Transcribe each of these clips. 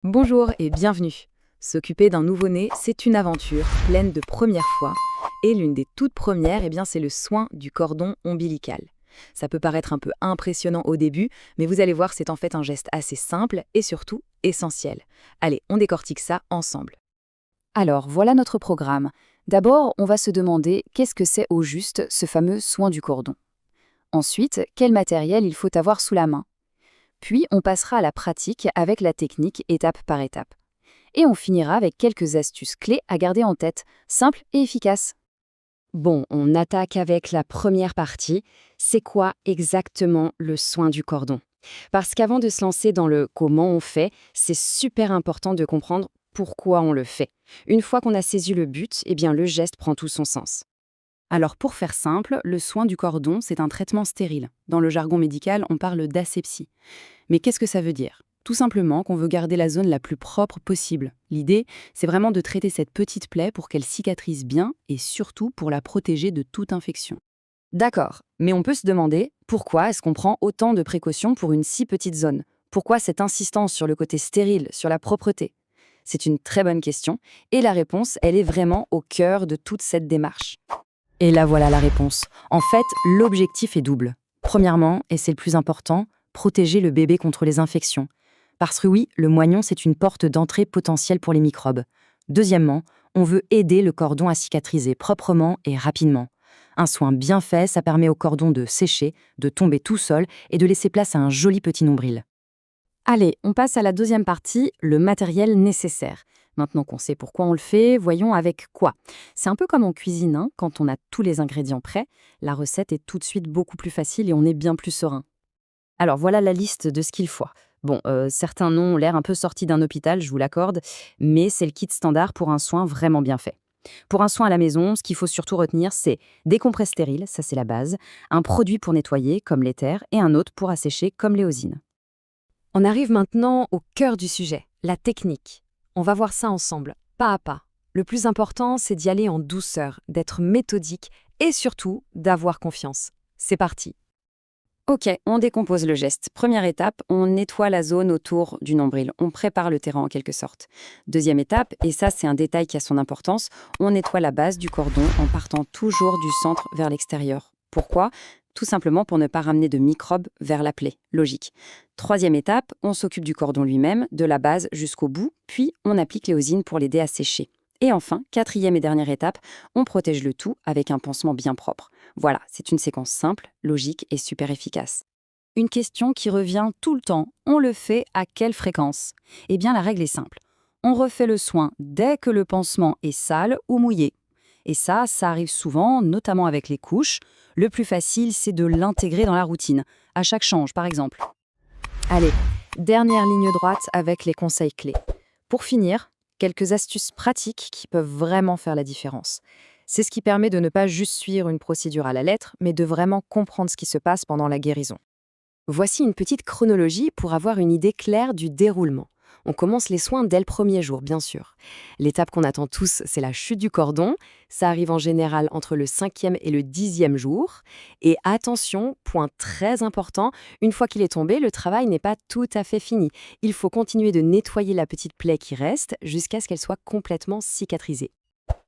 Bonjour et bienvenue. S'occuper d'un nouveau-né, c'est une aventure pleine de premières fois. Et l'une des toutes premières, c'est le soin du cordon ombilical. Ça peut paraître un peu impressionnant au début, mais vous allez voir, c'est en fait un geste assez simple et surtout essentiel. Allez, on décortique ça ensemble. Alors, voilà notre programme. D'abord, on va se demander qu'est-ce que c'est au juste ce fameux soin du cordon. Ensuite, quel matériel il faut avoir sous la main. Puis, on passera à la pratique avec la technique étape par étape. Et on finira avec quelques astuces clés à garder en tête, simples et efficaces. Bon, on attaque avec la première partie. C'est quoi exactement le soin du cordon? Parce qu'avant de se lancer dans le comment on fait, c'est super important de comprendre pourquoi on le fait. Une fois qu'on a saisi le but, le geste prend tout son sens. Alors pour faire simple, le soin du cordon, c'est un traitement stérile. Dans le jargon médical, on parle d'asepsie. Mais qu'est-ce que ça veut dire? Tout simplement qu'on veut garder la zone la plus propre possible. L'idée, c'est vraiment de traiter cette petite plaie pour qu'elle cicatrise bien et surtout pour la protéger de toute infection. D'accord, mais on peut se demander pourquoi est-ce qu'on prend autant de précautions pour une si petite zone? Pourquoi cette insistance sur le côté stérile, sur la propreté? C'est une très bonne question et la réponse, elle est vraiment au cœur de toute cette démarche. Et là voilà la réponse. En fait, l'objectif est double. Premièrement, et c'est le plus important, protéger le bébé contre les infections. Parce que oui, le moignon, c'est une porte d'entrée potentielle pour les microbes. Deuxièmement, on veut aider le cordon à cicatriser proprement et rapidement. Un soin bien fait, ça permet au cordon de sécher, de tomber tout seul et de laisser place à un joli petit nombril. Allez, on passe à la deuxième partie, le matériel nécessaire. Maintenant qu'on sait pourquoi on le fait, voyons avec quoi. C'est un peu comme en cuisine, hein, quand on a tous les ingrédients prêts, la recette est tout de suite beaucoup plus facile et on est bien plus serein. Alors voilà la liste de ce qu'il faut. Bon, certains noms ont l'air un peu sortis d'un hôpital, je vous l'accorde, mais c'est le kit standard pour un soin vraiment bien fait. Pour un soin à la maison, ce qu'il faut surtout retenir, c'est des compresses stériles, ça c'est la base, un produit pour nettoyer, comme l'éther, et un autre pour assécher, comme l'éosine. On arrive maintenant au cœur du sujet, la technique. On va voir ça ensemble, pas à pas. Le plus important, c'est d'y aller en douceur, d'être méthodique et surtout d'avoir confiance. C'est parti. Ok, on décompose le geste. Première étape, on nettoie la zone autour du nombril. On prépare le terrain en quelque sorte. Deuxième étape, et ça c'est un détail qui a son importance, on nettoie la base du cordon en partant toujours du centre vers l'extérieur. Pourquoi? Tout simplement pour ne pas ramener de microbes vers la plaie. Logique. Troisième étape, on s'occupe du cordon lui-même, de la base jusqu'au bout, puis on applique l'éosine pour l'aider à sécher. Et enfin, quatrième et dernière étape, on protège le tout avec un pansement bien propre. Voilà, c'est une séquence simple, logique et super efficace. Une question qui revient tout le temps, on le fait à quelle fréquence? Eh bien, la règle est simple. On refait le soin dès que le pansement est sale ou mouillé. Et ça arrive souvent, notamment avec les couches. Le plus facile, c'est de l'intégrer dans la routine, à chaque change par exemple. Allez, dernière ligne droite avec les conseils clés. Pour finir, quelques astuces pratiques qui peuvent vraiment faire la différence. C'est ce qui permet de ne pas juste suivre une procédure à la lettre, mais de vraiment comprendre ce qui se passe pendant la guérison. Voici une petite chronologie pour avoir une idée claire du déroulement. On commence les soins dès le premier jour, bien sûr. L'étape qu'on attend tous, c'est la chute du cordon. Ça arrive en général entre le 5e et le 10e jour. Et attention, point très important, une fois qu'il est tombé, le travail n'est pas tout à fait fini. Il faut continuer de nettoyer la petite plaie qui reste jusqu'à ce qu'elle soit complètement cicatrisée.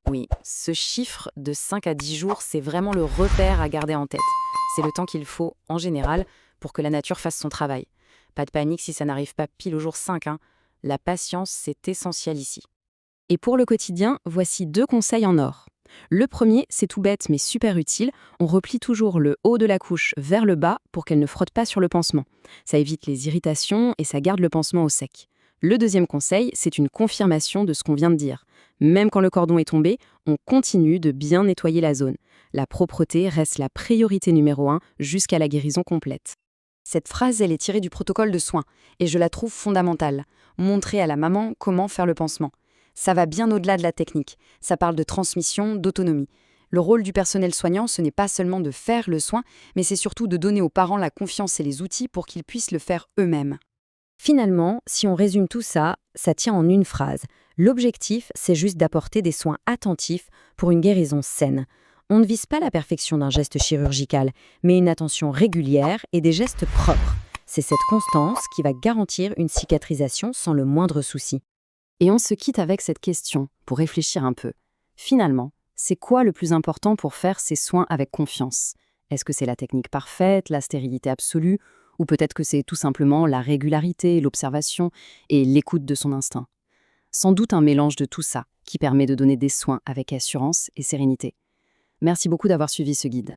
Oui, ce chiffre de 5 à 10 jours, c'est vraiment le repère à garder en tête. C'est le temps qu'il faut, en général, pour que la nature fasse son travail. Pas de panique si ça n'arrive pas pile au jour 5, hein. La patience, c'est essentiel ici. Et pour le quotidien, voici 2 conseils en or. Le premier, c'est tout bête mais super utile, on replie toujours le haut de la couche vers le bas pour qu'elle ne frotte pas sur le pansement. Ça évite les irritations et ça garde le pansement au sec. Le deuxième conseil, c'est une confirmation de ce qu'on vient de dire. Même quand le cordon est tombé, on continue de bien nettoyer la zone. La propreté reste la priorité numéro 1 jusqu'à la guérison complète. Cette phrase, elle est tirée du protocole de soins, et je la trouve fondamentale. Montrer à la maman comment faire le pansement. Ça va bien au-delà de la technique. Ça parle de transmission, d'autonomie. Le rôle du personnel soignant, ce n'est pas seulement de faire le soin, mais c'est surtout de donner aux parents la confiance et les outils pour qu'ils puissent le faire eux-mêmes. Finalement, si on résume tout ça, ça tient en une phrase. L'objectif, c'est juste d'apporter des soins attentifs pour une guérison saine. On ne vise pas la perfection d'un geste chirurgical, mais une attention régulière et des gestes propres. C'est cette constance qui va garantir une cicatrisation sans le moindre souci. Et on se quitte avec cette question, pour réfléchir un peu. Finalement, c'est quoi le plus important pour faire ces soins avec confiance? Est-ce que c'est la technique parfaite, la stérilité absolue, ou peut-être que c'est tout simplement la régularité, l'observation et l'écoute de son instinct? Sans doute un mélange de tout ça qui permet de donner des soins avec assurance et sérénité. Merci beaucoup d'avoir suivi ce guide.